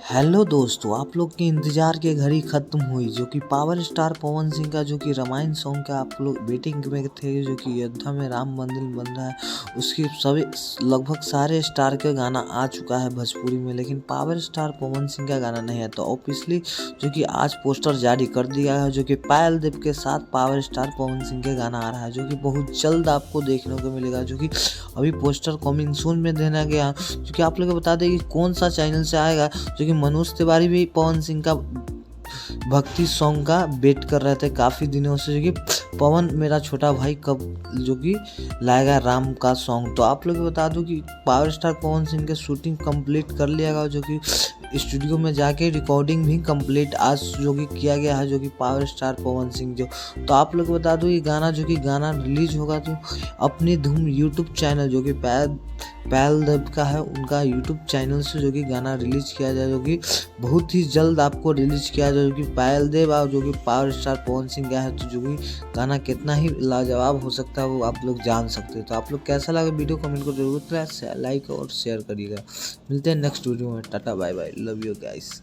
Hello दोस्तों, आप लोग के इंतज़ार की घड़ी ख़त्म हुई जो कि पावर स्टार पवन सिंह का जो कि रामायण सॉन्ग का आप लोग वेटिंग में थे। जो कि अयोध्या में राम मंदिर बन रहा है, उसके सभी लगभग सारे स्टार का गाना आ चुका है भोजपुरी में, लेकिन पावर स्टार पवन सिंह का गाना नहीं है। तो ऑब्वियसली जो कि आज पोस्टर जारी कर दिया है, जो कि पायल देव के साथ पावर स्टार पवन सिंह का गाना आ रहा है, जो कि बहुत जल्द आपको देखने को मिलेगा। जो कि अभी पोस्टर कमिंग सून में देना गया, जो कि आप लोग को बता दें कि कौन सा चैनल से आएगा। जो कि मनोज तिवारी भी पवन सिंह का भक्ति सॉन्ग का वेट कर रहे थे काफ़ी दिनों से, जो कि पवन मेरा छोटा भाई कब जो कि लाएगा राम का सॉन्ग। तो आप लोग को बता दूं कि पावर स्टार पवन सिंह का शूटिंग कंप्लीट कर लिया गया, जो कि स्टूडियो में जाके रिकॉर्डिंग भी कंप्लीट आज जो कि किया गया है, जो कि पावर स्टार पवन सिंह जो। तो आप लोग को बता दूं ये गाना जो कि गाना रिलीज होगा तो अपनी धूम यूट्यूब चैनल जो कि पायल देव का है, उनका यूट्यूब चैनल से जो कि गाना रिलीज किया जाए, जो कि बहुत ही जल्द आपको रिलीज किया जाए। जो कि पायल देव और जो कि पावर स्टार पवन सिंह का है, तो जो कि गाना कितना ही लाजवाब हो सकता है वो आप लोग जान सकते हैं। तो आप लोग कैसा लगा वीडियो कमेंट को जरूर लाइक और शेयर करिएगा। मिलते हैं नेक्स्ट वीडियो में। Tata bye bye, love you guys.